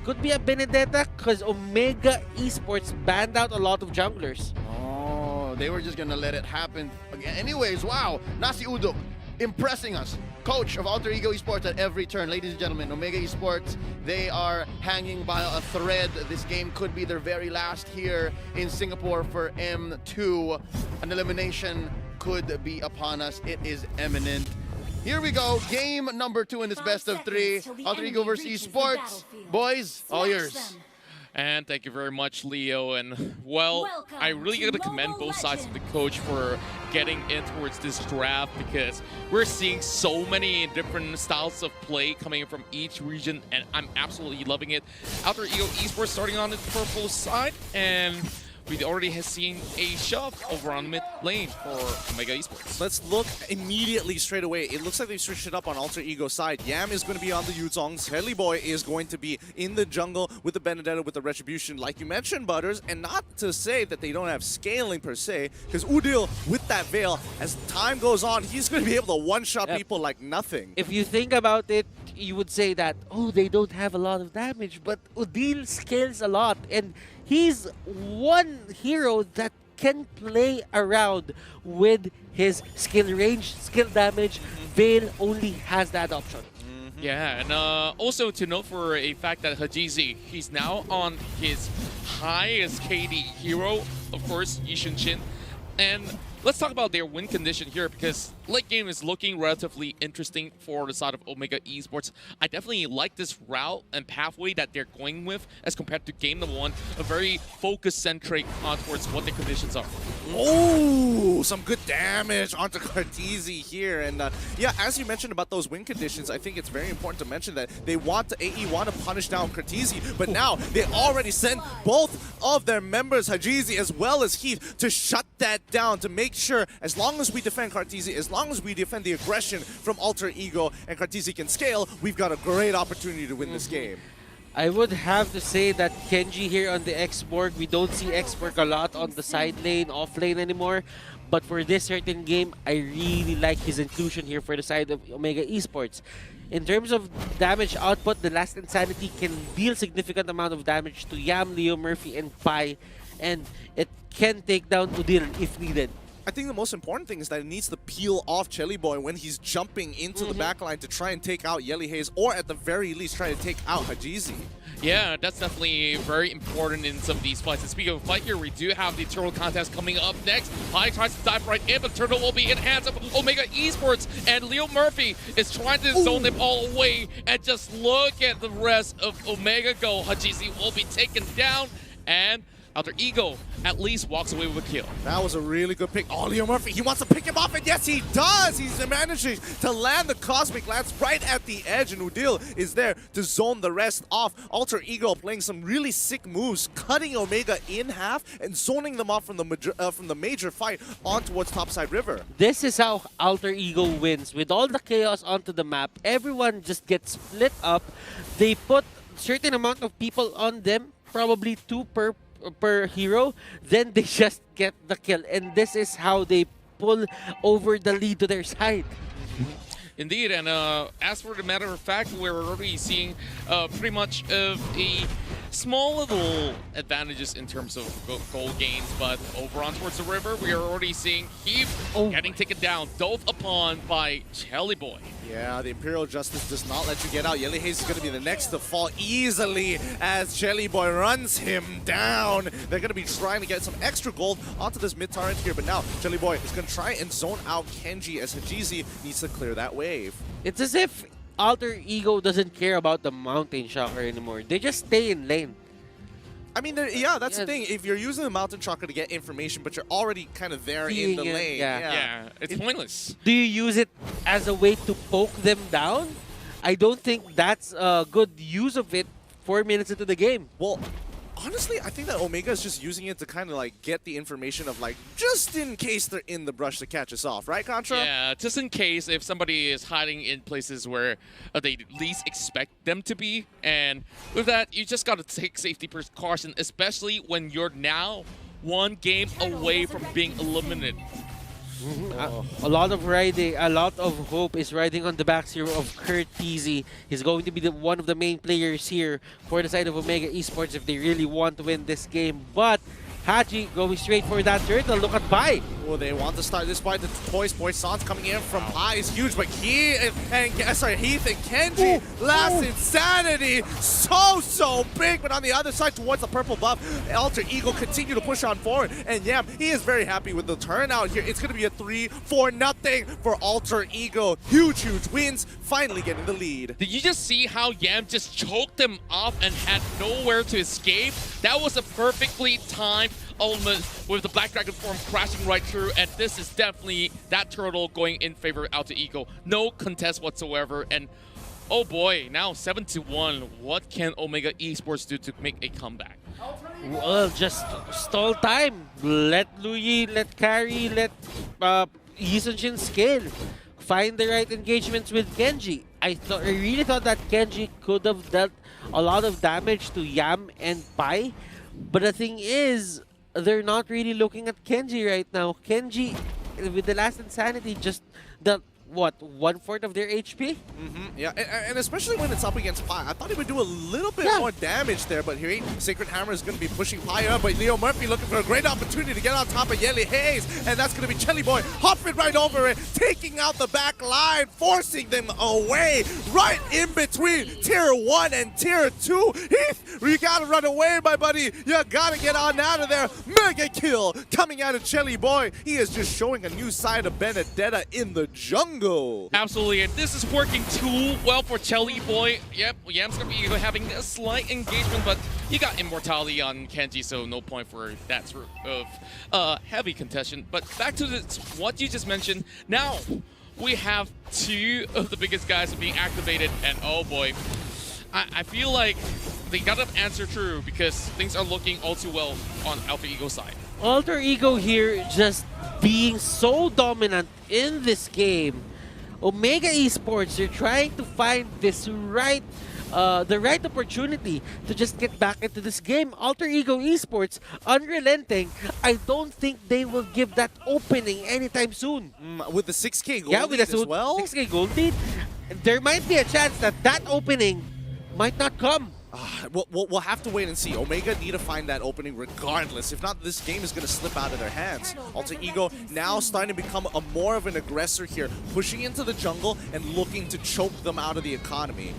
could be a Benedetta because Omega Esports banned out a lot of junglers. Oh, they were just gonna let it happen. Anyways, wow, Nasi Udo impressing us. Coach of Alter Ego Esports at every turn. Ladies and gentlemen, Omega Esports, they are hanging by a thread. This game could be their very last here in Singapore for M2. An elimination could be upon us. It is imminent. Here we go, game number 2 in this best of 3. Alter Ego versus Esports. Boys, all yours. And thank you very much, Leo. And, well, I really got to commend both sides of the coach for getting in towards this draft, because we're seeing so many different styles of play coming in from each region, and I'm absolutely loving it. Alter Ego Esports starting on the purple side, and we already have seen a shove over on mid lane for Omega Esports. Let's look immediately straight away. It looks like they switched it up on Alter Ego side. Yam is going to be on the Yuzong. Shelly Boy is going to be in the jungle with the Benedetta, with the Retribution, like you mentioned, Butters. And not to say that they don't have scaling per se, because Udil, with that Veil, as time goes on, he's going to be able to one-shot people like nothing. If you think about it, you would say that, oh, they don't have a lot of damage, but Udil scales a lot, and he's one hero that can play around with his skill range, skill damage. Veil only has that option. Yeah, and also to note for a fact that Hajizi, he's now on his highest KD hero, of course, Yishun Shin. And let's talk about their win condition here, because late game is looking relatively interesting for the side of Omega Esports. I definitely like this route and pathway that they're going with as compared to game number 1, a very focus-centric towards what the conditions are. Oh, some good damage onto Carteezy here. And yeah, as you mentioned about those win conditions, I think it's very important to mention that they want to, AE want to punish down Carteezy, but now they already sent both of their members, Hajizi as well as Heath, to shut that down, to make sure, as long as we defend Carteezy, as long as we defend the aggression from Alter Ego and Carteezy can scale, we've got a great opportunity to win this game. I would have to say that Kenji here on the Xborg, we don't see Xborg a lot on the side lane, off lane anymore. But for this certain game, I really like his inclusion here for the side of Omega Esports. In terms of damage output, the Last Insanity can deal significant amount of damage to Yam, Leo, Murphy, and Pai. And it can take down Udil if needed. I think the most important thing is that it needs to peel off Chelly Boy when he's jumping into the backline to try and take out Yelly Hayes, or at the very least try to take out Hajizi. Yeah, that's definitely very important in some of these fights. And speaking of fight here, we do have the Eternal contest coming up next. Pai tries to dive right in, but Turtle will be in hands of Omega Esports, and Leo Murphy is trying to zone them all away. And just look at the rest of Omega go. Hajizi will be taken down, and Alter Ego at least walks away with a kill. That was a really good pick. Oh, Leo Murphy, he wants to pick him off, and yes, he does! He's managing to land the Cosmic Lance right at the edge, and Udil is there to zone the rest off. Alter Ego playing some really sick moves, cutting Omega in half and zoning them off from the major fight on towards Topside River. This is how Alter Ego wins. With all the chaos onto the map, everyone just gets split up. They put certain amount of people on them, probably 2 per hero, then they just get the kill, and this is how they pull over the lead to their side. Indeed, and as for the matter of fact, we're already seeing pretty much of a small little advantages in terms of gold gains, but over on towards the river, we are already seeing Heath getting taken down, dove upon by Chelly Boy. Yeah, the Imperial Justice does not let you get out. Yelly Hayes is going to be the next to fall easily as Chelly Boy runs him down. They're going to be trying to get some extra gold onto this mid turret here, but now Chelly Boy is going to try and zone out Kenji as Hajizi needs to clear that wave. It's as if Alter Ego doesn't care about the Mountain Shocker anymore. They just stay in lane. I mean, yeah, that's the thing. If you're using the Mountain Shocker to get information, but you're already kind of there in the lane. Yeah, it's pointless. Do you use it as a way to poke them down? I don't think that's a good use of it 4 minutes into the game. Well, honestly, I think that Omega is just using it to kind of like get the information of like, just in case they're in the brush to catch us off, right, Contra? Yeah, just in case if somebody is hiding in places where they least expect them to be. And with that, you just got to take safety precaution, especially when you're now 1 game away from being eliminated. A lot of riding, a lot of hope is riding on the back zero of Curtizy. He's going to be one of the main players here for the side of Omega Esports if they really want to win this game. But Haji going straight for that turtle. Look at Pai. Well, they want to start this by the toys. Poisson's coming in from Pai is huge, but Heath and Kenji, last insanity, so big. But on the other side, towards the purple buff, Alter Ego continue to push on forward, and Yam, he is very happy with the turnout here. It's going to be a 3-4-0 for Alter Ego. Huge wins, finally getting the lead. Did you just see how Yam just choked him off and had nowhere to escape? That was a perfectly timed element with the Black Dragon form crashing right through, and this is definitely that turtle going in favor of Alter Ego. No contest whatsoever, and oh boy, now 7-1. What can Omega Esports do to make a comeback? Well, just stall time. Let Louis, let Carry, let Yisun scale. Find the right engagements with Kenji. I really thought that Kenji could have dealt a lot of damage to Yam and Pai, but the thing is, they're not really looking at Kenji right now. Kenji, with the last insanity, just dealt, what, 1/4 of their HP? Yeah, and especially when it's up against Pai. I thought he would do a little bit more damage there, but here, Sacred Hammer is going to be pushing Pai up, but Leo Murphy looking for a great opportunity to get on top of Yeli Hayes, and that's going to be Chelly Boy hopping right over it, taking out the back line, forcing them away, right in between Tier 1 and Tier 2. Heath, you got to run away, my buddy. You got to get on out of there. Mega kill coming out of Chelly Boy. He is just showing a new side of Benedetta in the jungle. Absolutely, and this is working too well for Chelly Boy. Yep, Yam's gonna be having a slight engagement, but you got immortality on Kenji, so no point for that sort of heavy contention. But back to what you just mentioned. Now we have two of the biggest guys being activated, and oh boy, I feel like they gotta answer true because things are looking all too well on Alter Ego's side. Alter Ego here just being so dominant in this game. Omega Esports, they're trying to find this the right opportunity to just get back into this game. Alter Ego Esports, unrelenting. I don't think they will give that opening anytime soon. With the 6K gold lead as well? 6K gold lead, there might be a chance that that opening might not come. We'll have to wait and see. Omega need to find that opening regardless. If not, this game is going to slip out of their hands. Alter Ego now starting to become more of an aggressor here, pushing into the jungle and looking to choke them out of the economy.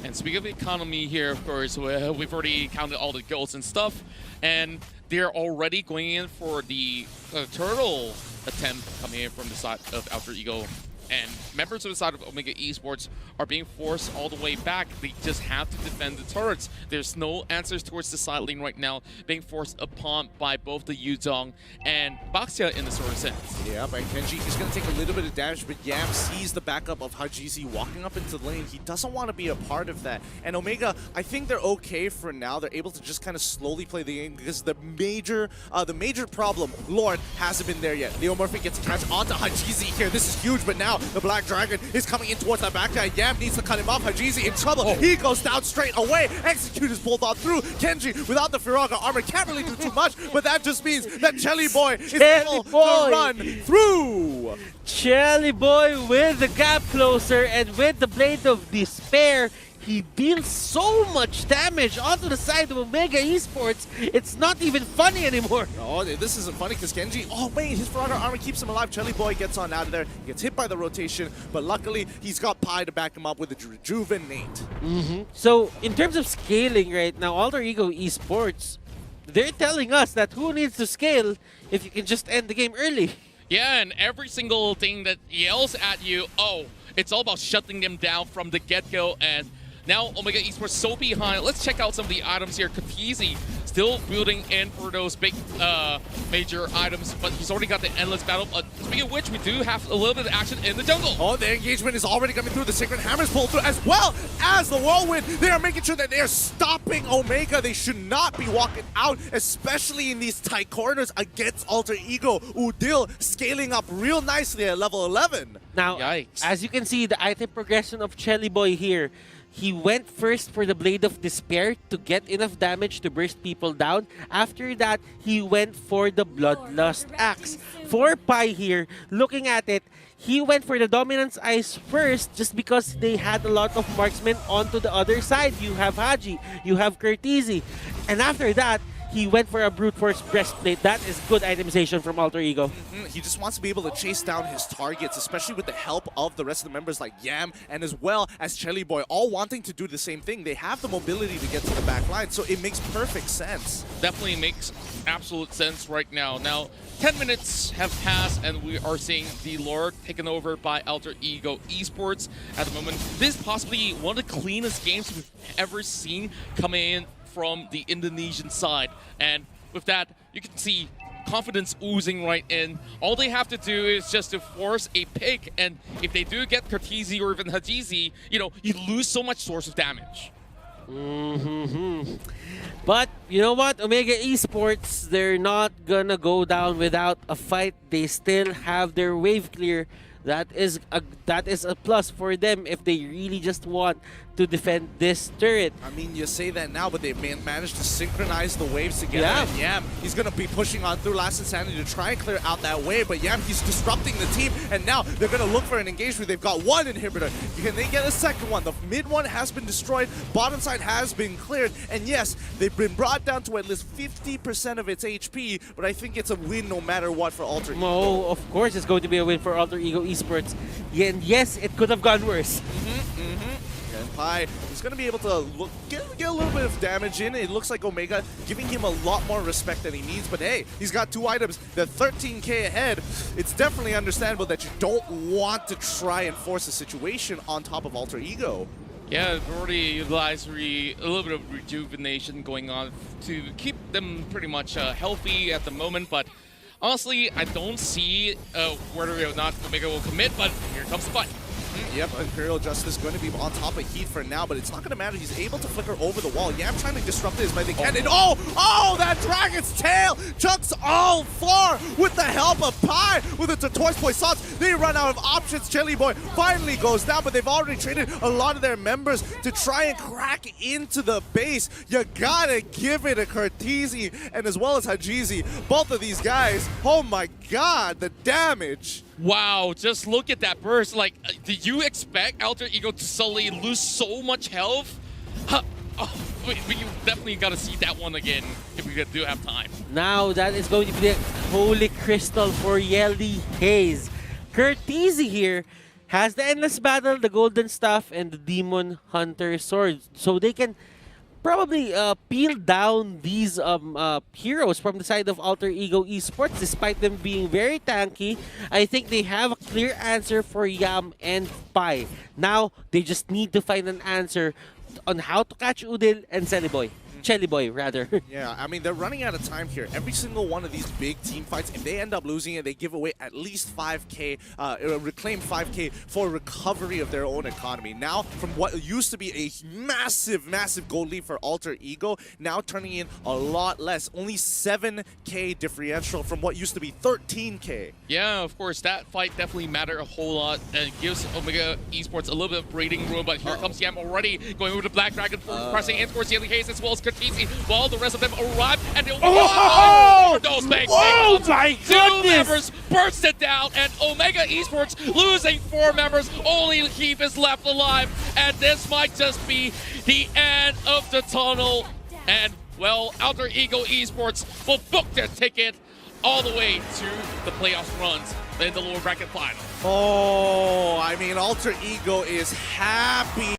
And speaking of the economy here, of course, we've already counted all the golds and stuff, and they're already going in for the turtle attempt coming in from the side of Alter Ego. And members of the side of Omega Esports are being forced all the way back. They just have to defend the turrets. There's no answers towards the side lane right now, being forced upon by both the Yuzong and Baxia in the sort of sense. Yeah, but Kenji is going to take a little bit of damage, but Yam sees the backup of Hajizi walking up into the lane. He doesn't want to be a part of that. And Omega, I think they're okay for now. They're able to just kind of slowly play the game because the major problem, Lord, hasn't been there yet. Leo Murphy gets a catch onto Hajizi here. This is huge, but now the Black Dragon is coming in towards that back guy. Yam needs to cut him off. Hajizi in trouble. He goes down straight away. Execute is pulled on through. Kenji, without the Firaga armor, can't really do too much, but that just means that Chelly Boy is able to run through. Chelly Boy with the gap closer and with the Blade of Despair. He deals so much damage onto the side of Omega Esports, it's not even funny anymore. Oh, this isn't funny because Kenji, oh wait, his Firaga armor keeps him alive. Chelly Boy gets on out of there, he gets hit by the rotation, but luckily he's got Pai to back him up with the Rejuvenate. So, in terms of scaling right now, Alter Ego Esports, they're telling us that who needs to scale if you can just end the game early. Yeah, and every single thing that yells at you, oh, it's all about shutting them down from the get-go, and now Omega Esports so behind. Let's check out some of the items here. Kafizi still building in for those big major items, but he's already got the Endless Battle. Speaking of which, we do have a little bit of action in the jungle. Oh, the engagement is already coming through. The Sacred Hammers pulled through as well as the Whirlwind. They are making sure that they are stopping Omega. They should not be walking out, especially in these tight corners against Alter Ego. Udil scaling up real nicely at level 11. Now, Yikes. as you can see, the item progression of Chelly Boy here, He went first for the Blade of Despair to get enough damage to burst people down. After that, he went for the Bloodlust Axe. For Pi here, looking at it, he went for the Dominance Eyes first just because they had a lot of marksmen onto the other side. You have Haji, you have Curtizi. And after that, he went for a Brute Force Breastplate. That is good itemization from Alter Ego. He just wants to be able to chase down his targets, especially with the help of the rest of the members like Yam and as well as Chelly Boy, all wanting to do the same thing. They have the mobility to get to the back line, so it makes perfect sense. Definitely makes absolute sense right now. Now, 10 minutes have passed and we are seeing the Lord taken over by Alter Ego Esports at the moment. This is possibly one of the cleanest games we've ever seen coming in from the Indonesian side. And with that, you can see confidence oozing right in. All they have to do is just to force a pick, and if they do get Curtizi or even Hajizi, you know, you lose so much source of damage. But you know what, Omega Esports, they're not gonna go down without a fight. They still have their wave clear. That is a plus for them if they really just want to defend this turret. I mean, you say that now, but they managed to synchronize the waves together. Yeah. And Yam, he's going to be pushing on through Last Insanity to try and clear out that wave. But Yam, he's disrupting the team. And now they're going to look for an engagement. They've got one inhibitor. Can they get a second one? The mid one has been destroyed. Bottom side has been cleared. And yes, they've been brought down to at least 50% of its HP. But I think it's a win no matter what for Alter Ego. No, of course it's going to be a win for Alter Ego Esports. Yeah, and yes, it could have gone worse. And Pi is going to be able to get a little bit of damage in. It looks like Omega giving him a lot more respect than he needs. But hey, he's got 2 items. They're 13k ahead. It's definitely understandable that you don't want to try and force a situation on top of Alter Ego. Yeah, they've already utilized a little bit of rejuvenation going on to keep them pretty much healthy at the moment. But honestly, I don't see whether or not Omega will commit, but here comes the fight. Yep, Imperial Justice going to be on top of Heat for now, but it's not going to matter. He's able to flicker over the wall. Yam trying to disrupt it as best they can. And oh, that Dragon's Tail chucks all 4 with the help of Pi with the Tortoise Poissons. They run out of options. Chelly Boy finally goes down, but they've already traded a lot of their members to try and crack into the base. You gotta give it a Curtizi and as well as Hajizi. Both of these guys, oh my god, the damage. Wow, just look at that burst. Like, did you expect Alter Ego to suddenly lose so much health? Huh. Oh, we definitely got to see that one again if we do have time. Now that is going to be the Holy Crystal for Yelly Haze. Curtizi here has the Endless Battle, the Golden Staff, and the Demon Hunter Sword. So they can probably peel down these heroes from the side of Alter Ego Esports, despite them being very tanky. I think they have a clear answer for Yam and Pi. Now, they just need to find an answer on how to catch Udil and Chelly Boy, rather. Yeah, I mean, they're running out of time here. Every single one of these big team fights, if they end up losing it, they give away at least 5k, reclaim 5k for recovery of their own economy. Now, from what used to be a massive, massive gold lead for Alter Ego, now turning in a lot less. Only 7k differential from what used to be 13k. Yeah, of course, that fight definitely mattered a whole lot and gives Omega Esports a little bit of breathing room, but here comes Yam already going over the Black Dragon, pressing in towards Yelly Haze as well as Curtizi, while the rest of them arrive and they'll those big my Two goodness! members bursted down and Omega Esports losing 4 members. Only Heath is left alive, and this might just be the end of the tunnel. And well, Alter Ego Esports will book their ticket all the way to the playoff runs in the lower bracket final. Oh, I mean, Alter Ego is happy.